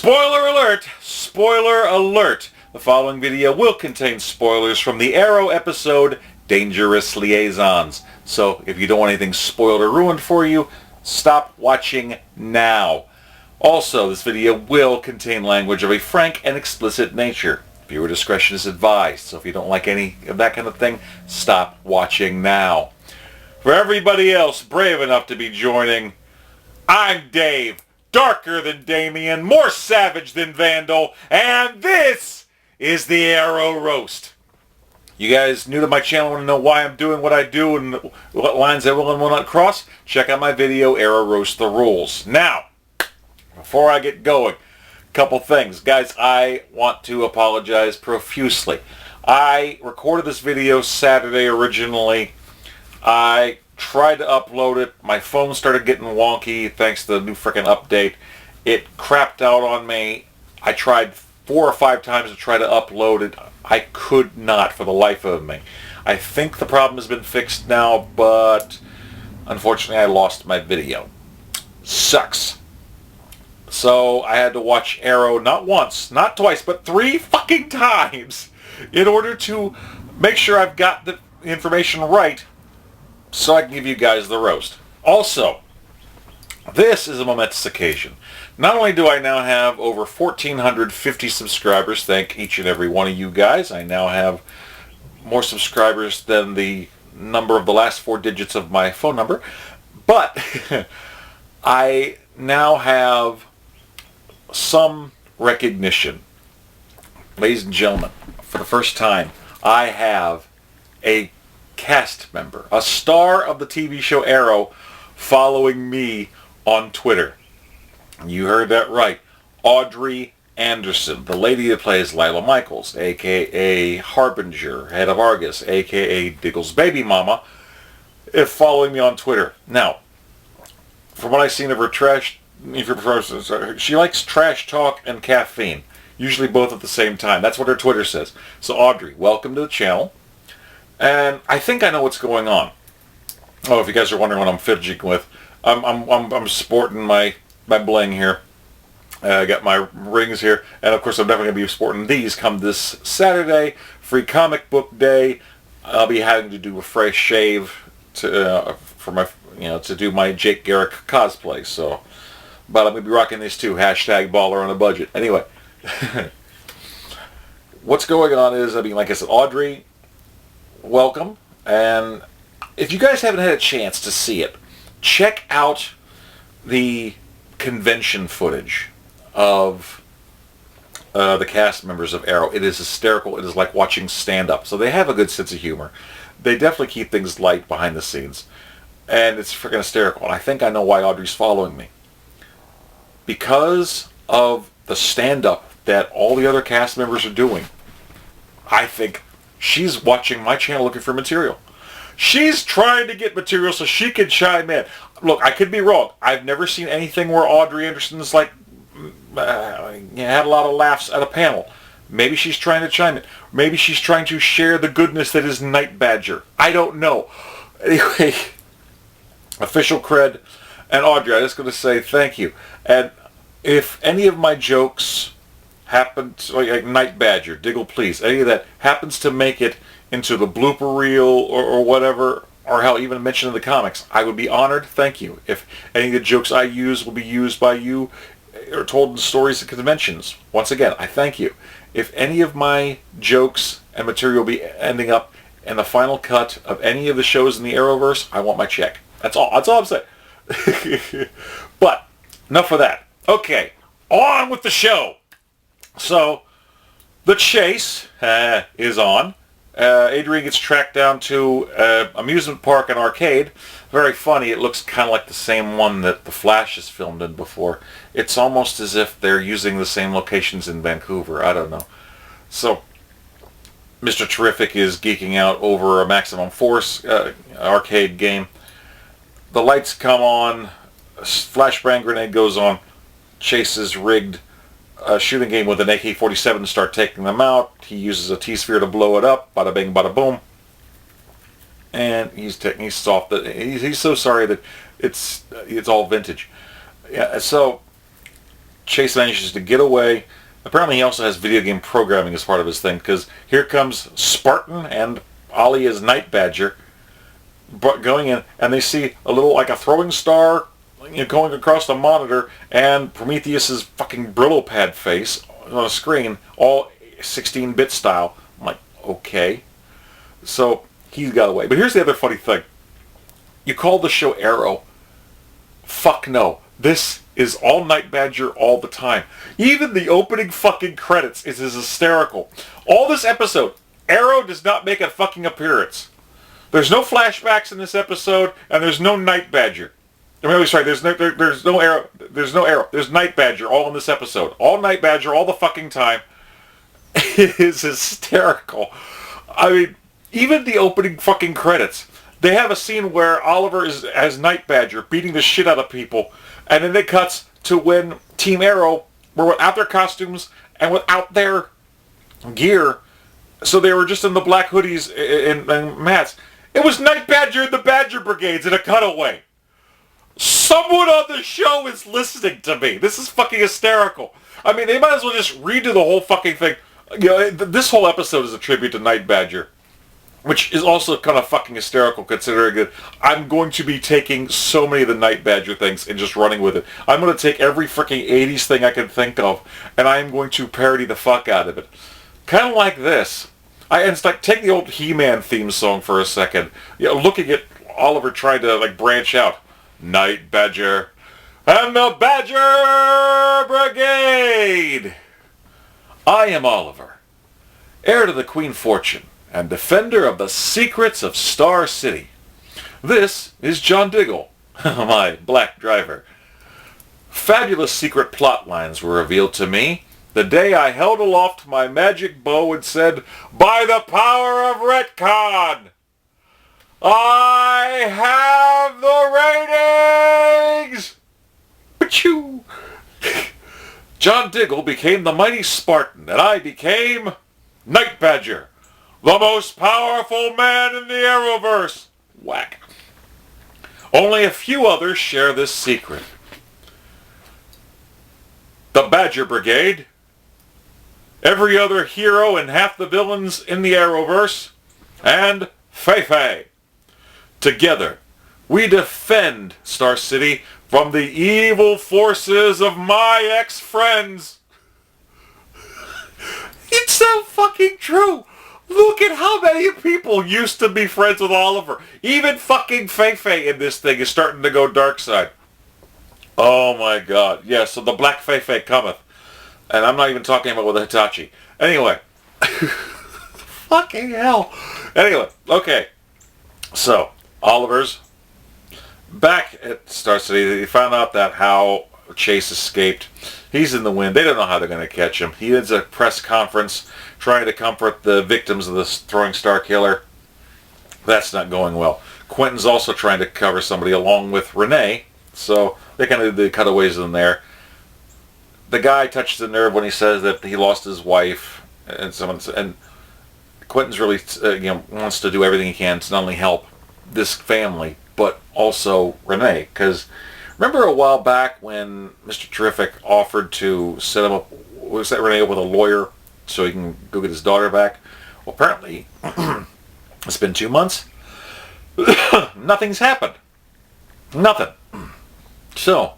Spoiler alert! Spoiler alert! The following video will contain spoilers from the Arrow episode Dangerous Liasons. So if you don't want anything spoiled or ruined for you, stop watching now. Also, this video will contain language of a frank and explicit nature. Viewer discretion is advised, so if you don't like any of that kind of thing, stop watching now. For everybody else brave enough to be joining, I'm Dave, darker than Damien, more savage than Vandal, and this is the Arrow Roast. You guys new to my channel want to know why I'm doing what I do and what lines I will and will not cross? Check out my video, Arrow Roast the Rules. Now, before I get going, a couple things. Guys, I want to apologize profusely. I recorded this video Saturday originally. I tried to upload it. My phone started getting wonky thanks to the new frickin' update. It crapped out on me. I tried 4 or 5 times to try to upload it. I could not for the life of me. I think the problem has been fixed now, but unfortunately I lost my video. Sucks. So I had to watch Arrow not once, not twice, but 3 fucking times in order to make sure I've got the information right so I can give you guys the roast. Also, this is a momentous occasion. Not only do I now have over 1,450 subscribers, thank each and every one of you guys. I now have more subscribers than the number of the last 4 digits of my phone number. But I now have some recognition. Ladies and gentlemen, for the first time, I have a cast member, a star of the TV show Arrow, following me on Twitter. You heard that right. Audrey Anderson, the lady that plays Lila Michaels, a.k.a. Harbinger, head of Argus, a.k.a. Diggle's baby mama, is following me on Twitter. Now, from what I've seen of her she likes trash talk and caffeine, usually both at the same time. That's what her Twitter says. So Audrey, welcome to the channel. And I think I know what's going on. Oh, if you guys are wondering what I'm fidgeting with, I'm sporting my bling here. I got my rings here, and of course I'm definitely going to be sporting these come this Saturday, free comic book day. I'll be having to do a fresh shave to for my to do my Jake Garrick cosplay. So, but I'm going to be rocking these too. Hashtag baller on a budget. Anyway, what's going on is, like I said, Audrey, welcome. And if you guys haven't had a chance to see it, check out the convention footage of the cast members of Arrow. It is hysterical. It is like watching stand-up. So they have a good sense of humor. They definitely keep things light behind the scenes. And it's freaking hysterical. And I think I know why Audrey's following me. Because of the stand-up that all the other cast members are doing, I think she's watching my channel looking for material. She's trying to get material so she can chime in. Look, I could be wrong. I've never seen anything where Audrey Anderson's like had a lot of laughs at a panel. Maybe she's trying to chime in. Maybe she's trying to share the goodness that is Night Badger. I don't know. Anyway, official cred. And Audrey, I'm just going to say thank you. And if any of my jokes happen to, like Night Badger, Diggle Please, any of that happens to make it into the blooper reel or whatever, or hell, even mentioned in the comics, I would be honored. Thank you. If any of the jokes I use will be used by you or told in stories at conventions, once again, I thank you. If any of my jokes and material will be ending up in the final cut of any of the shows in the Arrowverse, I want my check. That's all. That's all I'm saying. But enough of that. Okay, on with the show. So, the chase is on. Adrian gets tracked down to an amusement park and arcade. Very funny. It looks kind of like the same one that The Flash is filmed in before. It's almost as if they're using the same locations in Vancouver. I don't know. So, Mr. Terrific is geeking out over a Maximum Force arcade game. The lights come on. A flashbang grenade goes on. Chase is rigged. A shooting game with an AK-47 to start taking them out. He uses a T-sphere to blow it up. Bada bing, bada boom. And he's soft. He's so sorry that it's all vintage. Yeah. So Chase manages to get away. Apparently he also has video game programming as part of his thing, because here comes Spartan and Ollie as Night Badger going in, and they see a little, like a throwing star going across the monitor, and Prometheus's fucking Brillo pad face on a screen, all 16-bit style. I'm like, okay. So he got away. But here's the other funny thing. You call the show Arrow. Fuck no. This is all Night Badger all the time. Even the opening fucking credits is as hysterical. All this episode, Arrow does not make a fucking appearance. There's no flashbacks in this episode, and there's no Night Badger. I'm really sorry, there's no Arrow. There's no Arrow. There's Night Badger all in this episode. All Night Badger all the fucking time. It is hysterical. I mean, even the opening fucking credits. They have a scene where Oliver is as Night Badger beating the shit out of people, and then it cuts to when Team Arrow were without their costumes and without their gear, so they were just in the black hoodies and mats. It was Night Badger and the Badger Brigades in a cutaway. Someone on the show is listening to me. This is fucking hysterical. I mean, they might as well just redo the whole fucking thing. You know, this whole episode is a tribute to Night Badger, which is also kind of fucking hysterical considering that I'm going to be taking so many of the Night Badger things and just running with it. I'm going to take every freaking 80s thing I can think of, and I am going to parody the fuck out of it. Kind of like this. It's like, take the old He-Man theme song for a second. You know, looking at Oliver trying to, like, branch out. Night Badger and the Badger Brigade! I am Oliver, heir to the Queen Fortune, and defender of the secrets of Star City. This is John Diggle, my black driver. Fabulous secret plot lines were revealed to me the day I held aloft my magic bow and said, "By the power of retcon, I have the ratings!" Achoo! John Diggle became the mighty Spartan, and I became Night Badger, the most powerful man in the Arrowverse. Whack. Only a few others share this secret. The Badger Brigade, every other hero and half the villains in the Arrowverse, and Fei-Fei. Together, we defend Star City from the evil forces of my ex-friends. It's so fucking true. Look at how many people used to be friends with Oliver. Even fucking Fei-Fei in this thing is starting to go dark side. Oh my god. Yeah, so the black Fei-Fei cometh. And I'm not even talking about with the Hitachi. Anyway. Fucking hell. Anyway, okay. So, Oliver's back at Star City. They found out that how Chase escaped. He's in the wind. They don't know how they're going to catch him. He has a press conference trying to comfort the victims of this throwing star killer. That's not going well. Quentin's also trying to cover somebody along with Renee. So they kind of do the cutaways in there. The guy touches the nerve when he says that he lost his wife, and Quentin's really wants to do everything he can to not only help this family but also Renee. Because remember a while back when Mr. Terrific offered to set Renee up with a lawyer so he can go get his daughter back? Well, apparently it's been 2 months. Nothing's happened. Nothing. So,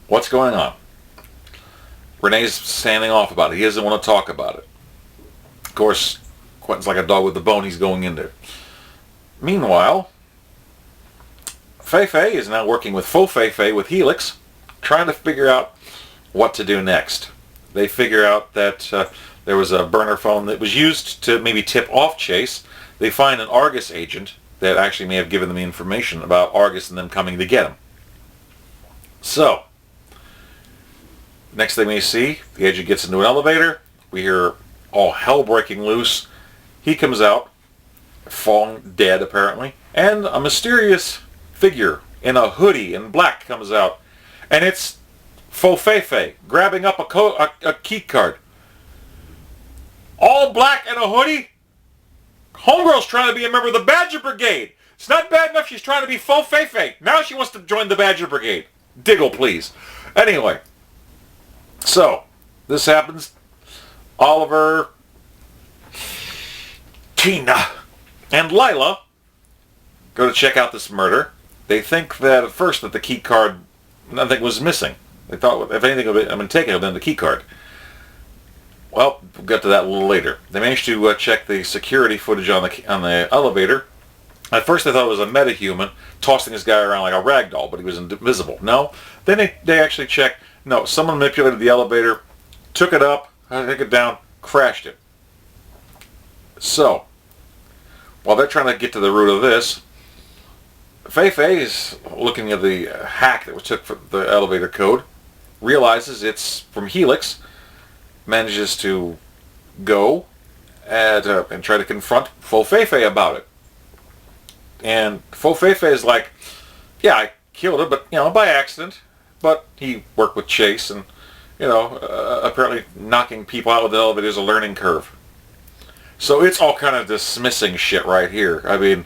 what's going on? Renee's standing off about it. He doesn't want to talk about it. Of course, Quentin's like a dog with a bone. He's going in there. Meanwhile, Fei-Fei is now working with Faux Fei-Fei with Helix, trying to figure out what to do next. They figure out that there was a burner phone that was used to maybe tip off Chase. They find an Argus agent that actually may have given them the information about Argus and them coming to get him. So, next thing we see, the agent gets into an elevator. We hear all hell breaking loose. He comes out, falling dead apparently, and a mysterious figure in a hoodie in black comes out, and it's Faux Fei-Fei grabbing up a key card. All black and a hoodie? Homegirl's trying to be a member of the Badger Brigade. It's not bad enough she's trying to be Faux Fei-Fei. Now she wants to join the Badger Brigade. Diggle, please. Anyway, So, this happens. Oliver, Tina, and Lila go to check out this murder. They think that at first that the key card, nothing was missing. They thought if anything had been taken, it would have been the key card. Well, we'll get to that a little later. They managed to check the security footage on the elevator. At first they thought it was a metahuman tossing this guy around like a rag doll, but he was invisible. No. Then they actually checked. No, someone manipulated the elevator, took it up, took it down, crashed it. So, while they're trying to get to the root of this, Fei is looking at the hack that was took for the elevator code, realizes it's from Helix, manages to go and try to confront Fo Fei about it. And Fo Fei is like, yeah, I killed her, but, by accident. But he worked with Chase and, apparently knocking people out with the elevator is a learning curve. So it's all kind of dismissing shit right here. I mean,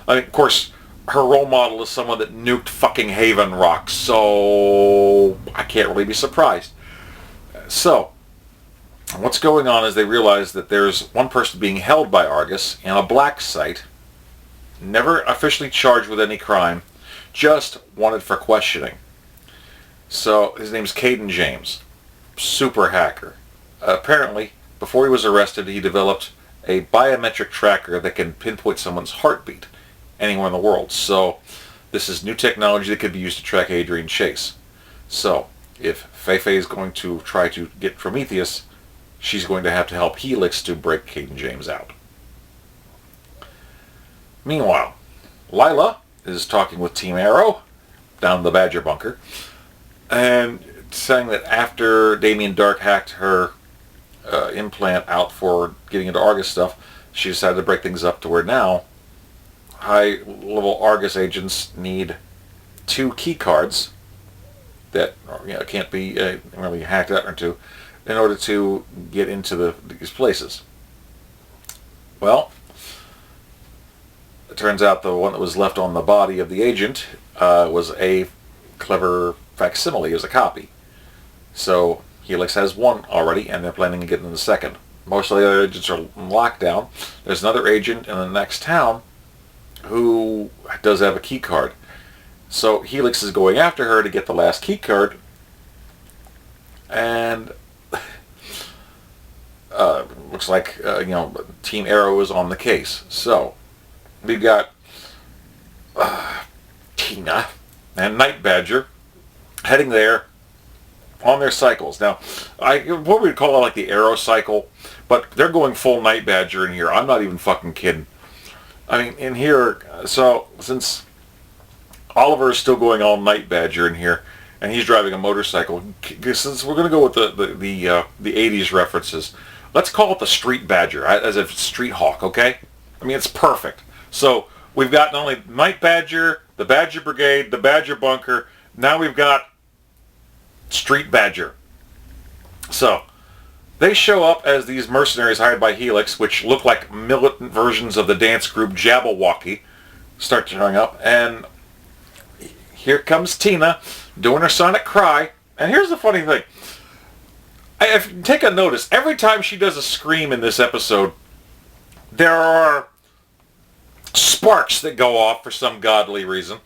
of course, her role model is someone that nuked fucking Haven Rock, so I can't really be surprised. So, what's going on is they realize that there's one person being held by Argus in a black site, never officially charged with any crime, just wanted for questioning. So, his name's Caden James, super hacker. Apparently, before he was arrested, he developed a biometric tracker that can pinpoint someone's heartbeat anywhere in the world. So this is new technology that could be used to track Adrian Chase. So if Fei is going to try to get Prometheus, she's going to have to help Helix to break Caden James out. Meanwhile, Lila is talking with Team Arrow down in the Badger bunker and saying that after Damien Dark hacked her implant out for getting into Argus stuff, she decided to break things up to where now high-level Argus agents need 2 key cards that can't be really hacked out into in order to get into these places. Well, it turns out the one that was left on the body of the agent was a clever facsimile, as a copy. So Helix has one already, and they're planning to get in the second. Most of the other agents are in lockdown. There's another agent in the next town who does have a key card. So Helix is going after her to get the last key card, and looks like Team Arrow is on the case. So we've got Tina and Night Badger heading there on their cycles. Now, what we'd call it like the Arrow cycle, but they're going full Night Badger in here. I'm not even fucking kidding. I mean, in here, so since Oliver is still going all Night Badger in here, and he's driving a motorcycle, since we're going to go with the 80s references, let's call it the Street Badger, as if Street Hawk, okay? I mean, it's perfect. So we've got not only Night Badger, the Badger Brigade, the Badger Bunker, now we've got Street Badger. So they show up as these mercenaries hired by Helix, which look like militant versions of the dance group Jabberwocky, start showing up, and here comes Tina doing her sonic cry. And here's the funny thing. If you take a notice, every time she does a scream in this episode, there are sparks that go off for some godly reason,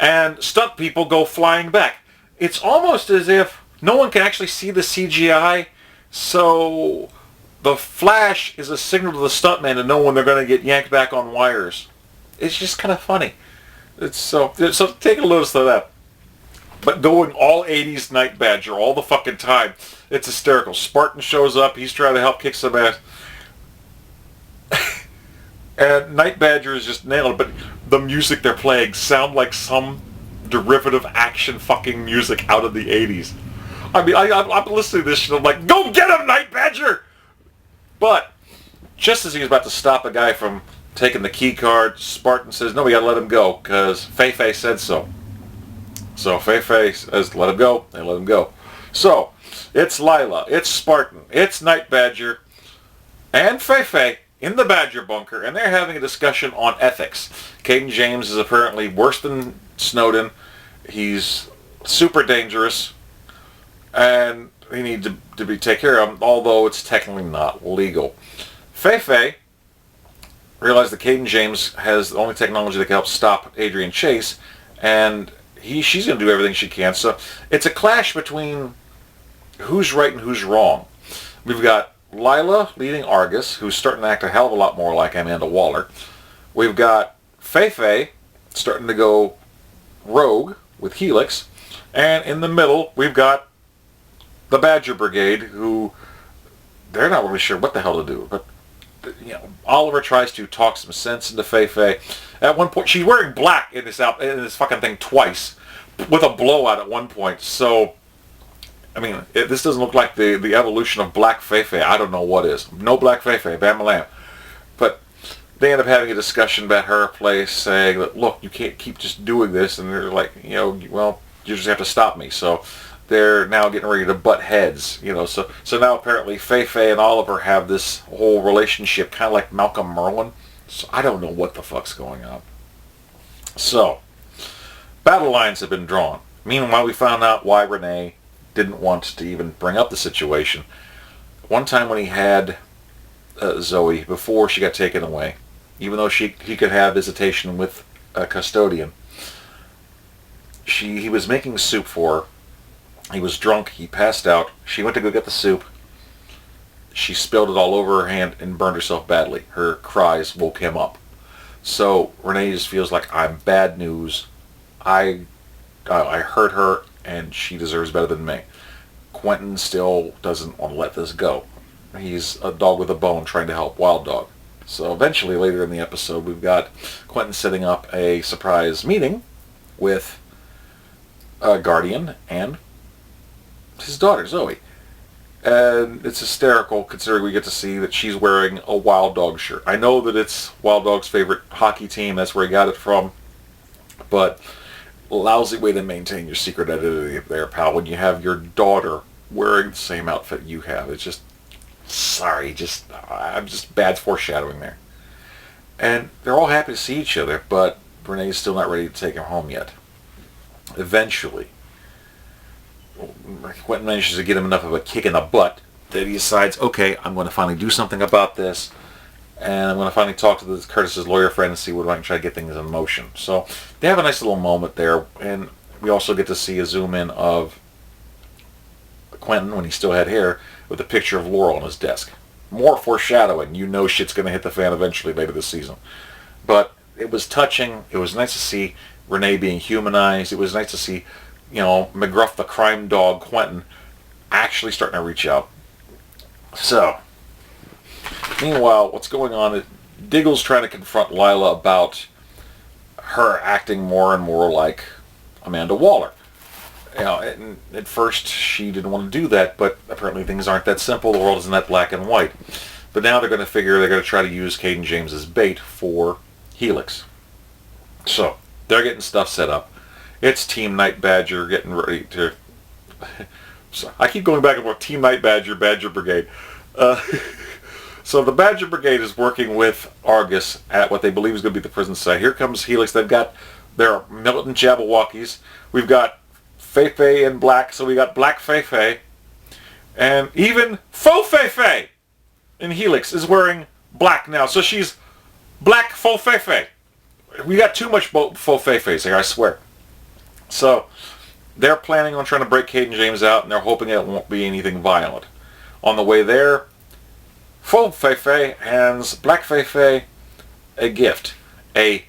and stunt people go flying back. It's almost as if no one can actually see the CGI, so the flash is a signal to the stuntman to know when they're going to get yanked back on wires. It's just kind of funny. So take a notice of that. But going all 80s Night Badger all the fucking time, it's hysterical. Spartan shows up, he's trying to help kick some ass. And Night Badger is just nailed, but the music they're playing sound like some derivative action fucking music out of the 80s. I mean, I'm listening to this shit, I'm like, go get him, Night Badger! But just as he's about to stop a guy from taking the key card, Spartan says, no, we gotta let him go, because Fei said so. So Fei says, let him go, they let him go. So, it's Lila, it's Spartan, it's Night Badger, and Fei in the Badger bunker, and they're having a discussion on ethics. Caden James is apparently worse than Snowden. He's super dangerous, and they need to be taken care of, although it's technically not legal. Fei realized that Caden James has the only technology that can help stop Adrian Chase, and she's going to do everything she can. So it's a clash between who's right and who's wrong. We've got Lila leading Argus, who's starting to act a hell of a lot more like Amanda Waller. We've got Fei starting to go rogue with Helix. And in the middle, we've got the Badger Brigade, who they're not really sure what the hell to do. But Oliver tries to talk some sense into Fei. At one point, she's wearing black in this fucking thing twice, with a blowout at one point. So, I mean, this doesn't look like the evolution of Black Fei. I don't know what is. No Black Fei, bam-a-lam. But they end up having a discussion about her place, saying that, look, you can't keep just doing this. And they're like, well, you just have to stop me. So they're now getting ready to butt heads, So now apparently Fei and Oliver have this whole relationship, kind of like Malcolm Merlin. So I don't know what the fuck's going on. So, battle lines have been drawn. Meanwhile, we found out why Renee didn't want to even bring up the situation. One time when he had Zoe, before she got taken away, even though he could have visitation with a custodian, he was making soup for her. He was drunk. He passed out. She went to go get the soup. She spilled it all over her hand and burned herself badly. Her cries woke him up. So Renee just feels like, I'm bad news. I hurt her, and she deserves better than me. Quentin still doesn't want to let this go. He's a dog with a bone trying to help Wild Dog. So eventually, later in the episode, we've got Quentin setting up a surprise meeting with Guardian and his daughter, Zoe. And it's hysterical considering we get to see that she's wearing a Wild Dog shirt. I know that it's Wild Dog's favorite hockey team. That's where he got it from. But lousy way to maintain your secret identity there, pal, when you have your daughter wearing the same outfit you have. It's just, I'm just bad foreshadowing there. And they're all happy to see each other, but Renee's still not ready to take him home yet. Eventually, Quentin manages to get him enough of a kick in the butt that he decides, okay, I'm going to finally do something about this, and I'm going to finally talk to Curtis's lawyer friend and see what I can try to get things in motion. So they have a nice little moment there, and we also get to see a zoom in of Quentin when he still had hair with a picture of Laurel on his desk. More foreshadowing. Shit's going to hit the fan eventually later this season. But it was touching. It was nice to see Renee being humanized. It was nice to see McGruff the crime dog, Quentin, actually starting to reach out. So, meanwhile, what's going on is Diggle's trying to confront Lila about her acting more and more like Amanda Waller. At first she didn't want to do that, but apparently things aren't that simple. The world isn't that black and white. But now they're going to try to use Caden James as bait for Helix. So, they're getting stuff set up. It's Team Night Badger getting ready to... So I keep going back and forth. Team Night Badger, Badger Brigade. So the Badger Brigade is working with Argus at what they believe is going to be the prison site. Here comes Helix. They've got their militant Jabberwockies. We've got Fei in black, so we got Black Fei. And even Faux Fei in Helix is wearing black now. So she's Black Faux Fei. We got too much Faux Fei here, I swear. So, they're planning on trying to break Caden James out, and they're hoping it won't be anything violent. On the way there, Faux Fei hands Black Fei a gift. A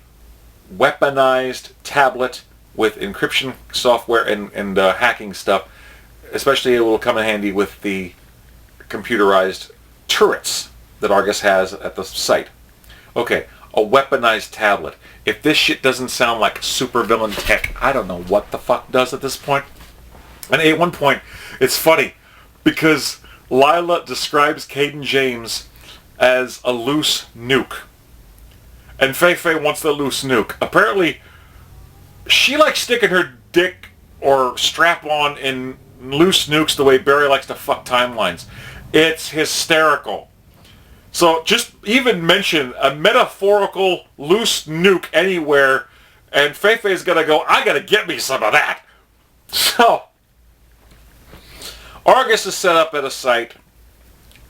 weaponized tablet with encryption software and hacking stuff. Especially it will come in handy with the computerized turrets that Argus has at the site. Okay, a weaponized tablet. If this shit doesn't sound like supervillain tech, I don't know what the fuck does at this point. And at one point, it's funny, because Lila describes Caden James as a loose nuke. And Fei wants the loose nuke. Apparently, she likes sticking her dick or strap-on in loose nukes the way Barry likes to fuck timelines. It's hysterical. So just even mention a metaphorical loose nuke anywhere, and Fei's gonna go, I gotta get me some of that. So, Argus is set up at a site.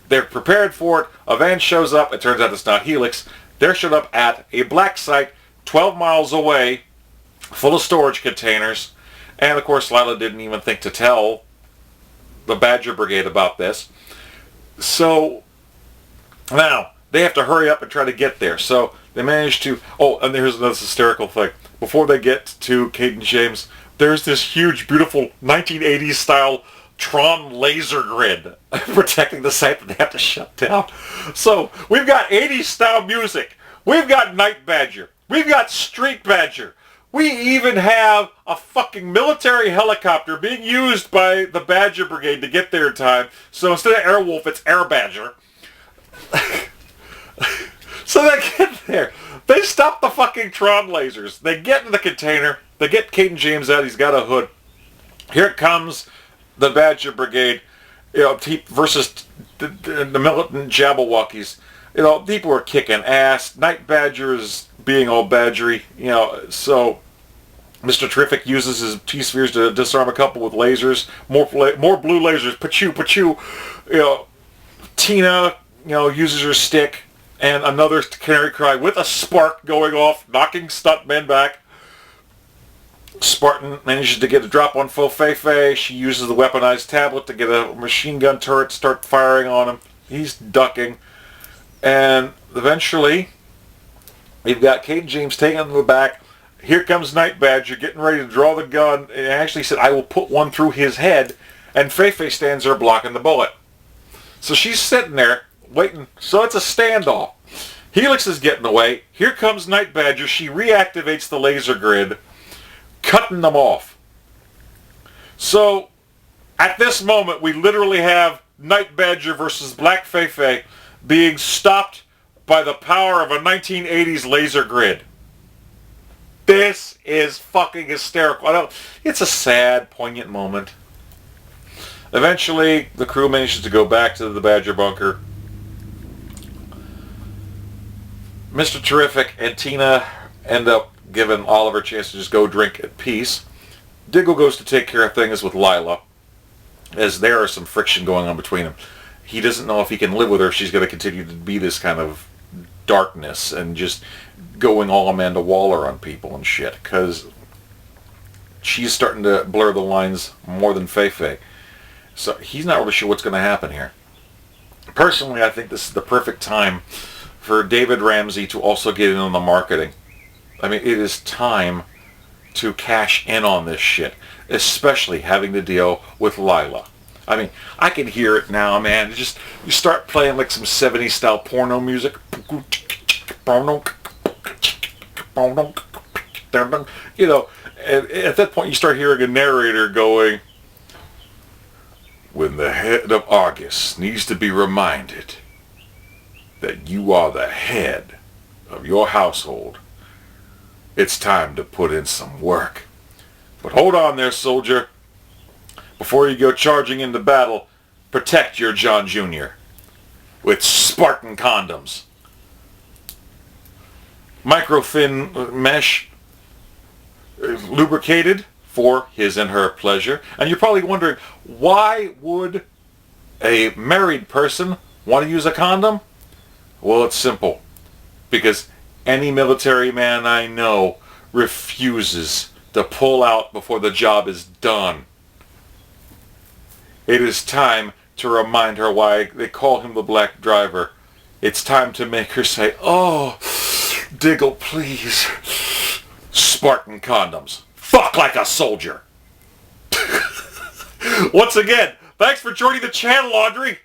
They're prepared for it. A van shows up. It turns out it's not Helix. They're showed up at a black site 12 miles away, full of storage containers. And of course, Lila didn't even think to tell the Badger Brigade about this. So now they have to hurry up and try to get there. So they manage to... Oh, and here's another hysterical thing. Before they get to Kate and James, there's this huge, beautiful 1980s style Tron laser grid protecting the site that they have to shut down. So we've got 80s style music. We've got Night Badger. We've got Street Badger. We even have a fucking military helicopter being used by the Badger Brigade to get there in time. So instead of Airwolf, it's Air Badger. So they get there. They stop the fucking Tron lasers. They get in the container. They get Kate and James out. He's got a hood. Here comes the Badger Brigade, versus the militant Jabberwockies. People are kicking ass. Night Badger is being all badgery. So Mr. Terrific uses his T-spheres to disarm a couple with lasers. More blue lasers. Pachoo, pachoo. Tina, uses her stick. And another canary cry with a spark going off, knocking stuntmen back. Spartan manages to get a drop on Fo Fei Fei. She uses the weaponized tablet to get a machine gun turret, start firing on him. He's ducking. And eventually, we've got Kate and James taking him to the back. Here comes Night Badger getting ready to draw the gun. And actually said, I will put one through his head. And Fei Fei stands there blocking the bullet. So she's sitting there waiting. So it's a standoff. Helix is getting away. Here comes Night Badger. She reactivates the laser grid, cutting them off. So at this moment, we literally have Night Badger versus Black Fei Fei being stopped by the power of a 1980s laser grid. This is fucking hysterical. It's a sad, poignant moment. Eventually, the crew manages to go back to the Badger bunker. Mr. Terrific and Tina end up giving Oliver a chance to just go drink at peace. Diggle goes to take care of things with Lila, as there is some friction going on between them. He doesn't know if he can live with her if she's going to continue to be this kind of darkness and just going all Amanda Waller on people and shit, because she's starting to blur the lines more than Fei Fei. So he's not really sure what's going to happen here. Personally, I think this is the perfect time for David Ramsey to also get in on the marketing. I mean, it is time to cash in on this shit, especially having to deal with Lila. I mean, I can hear it now, man. You start playing like some 70s style porno music. And at that point you start hearing a narrator going, when the head of Argus needs to be reminded that you are the head of your household, it's time to put in some work. But hold on there, soldier. Before you go charging into battle, protect your John Jr. with Spartan condoms. Microthin mesh, lubricated for his and her pleasure. And you're probably wondering, why would a married person want to use a condom? Well, it's simple. Because any military man I know refuses to pull out before the job is done. It is time to remind her why they call him the Black Driver. It's time to make her say, oh, Diggle, please. Spartan condoms. Fuck like a soldier. Once again, thanks for joining the channel, Audrey.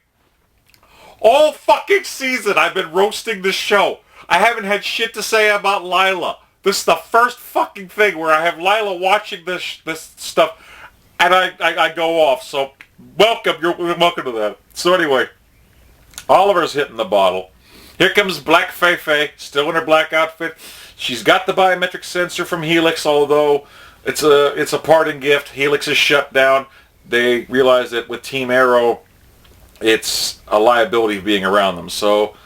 All fucking season I've been roasting this show. I haven't had shit to say about Lila. This is the first fucking thing where I have Lila watching this stuff and I go off. So welcome, you're welcome to that. So anyway, Oliver's hitting the bottle. Here comes Black Fei Fei, still in her black outfit. She's got the biometric sensor from Helix, although it's a parting gift. Helix is shut down. They realize that with Team Arrow, it's a liability of being around them. So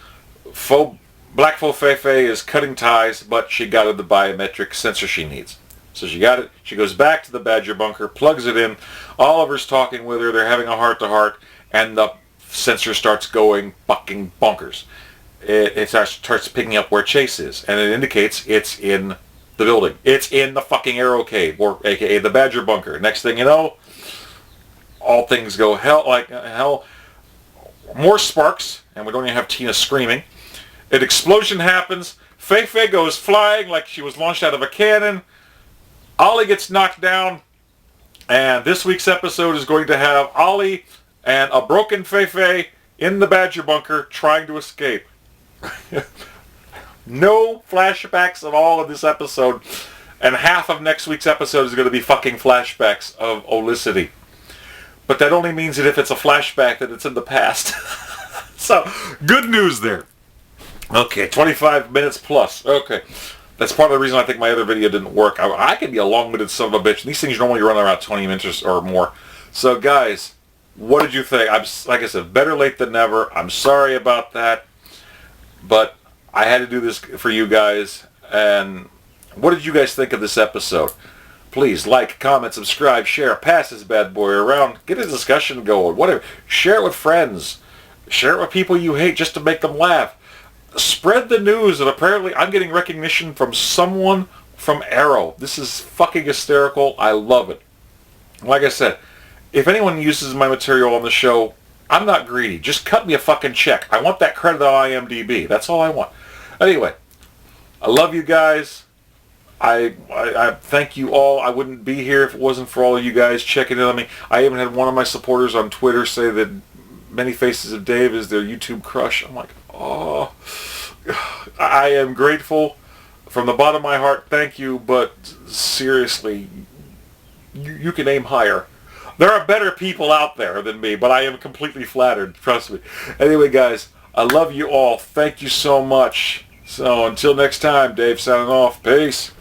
Black Fo Fei Fei is cutting ties, but she got her the biometric sensor she needs. So she got it. She goes back to the Badger bunker, plugs it in. Oliver's talking with her. They're having a heart-to-heart, and the sensor starts going fucking bonkers. It starts picking up where Chase is, and it indicates it's in the building. It's in the fucking Arrow Cave, or aka the Badger bunker. Next thing you know, all things go hell. More sparks, and we don't even have Tina screaming. An explosion happens. Fei goes flying like she was launched out of a cannon. Ollie gets knocked down, and this week's episode is going to have Ollie and a broken Fei in the Badger bunker trying to escape. No flashbacks at all in this episode, and half of next week's episode is going to be fucking flashbacks of Olicity. But that only means that if it's a flashback, that it's in the past. So, good news there. Okay, 25 minutes plus. Okay. That's part of the reason I think my other video didn't work. I can be a long-winded son of a bitch. These things normally run around 20 minutes or more. So, guys, what did you think? Like I said, better late than never. I'm sorry about that. But I had to do this for you guys. And what did you guys think of this episode? Please like, comment, subscribe, share, pass this bad boy around. Get a discussion going. Whatever. Share it with friends. Share it with people you hate just to make them laugh. Spread the news that apparently I'm getting recognition from someone from Arrow. This is fucking hysterical. I love it. Like I said, if anyone uses my material on the show, I'm not greedy. Just cut me a fucking check. I want that credit on IMDb. That's all I want. Anyway, I love you guys. I thank you all. I wouldn't be here if it wasn't for all of you guys checking in on me. I even had one of my supporters on Twitter say that Many Faces of Dave is their YouTube crush. I'm like, oh, I am grateful from the bottom of my heart. Thank you, but seriously, you can aim higher. There are better people out there than me, but I am completely flattered. Trust me. Anyway, guys, I love you all. Thank you so much. So until next time, Dave signing off. Peace.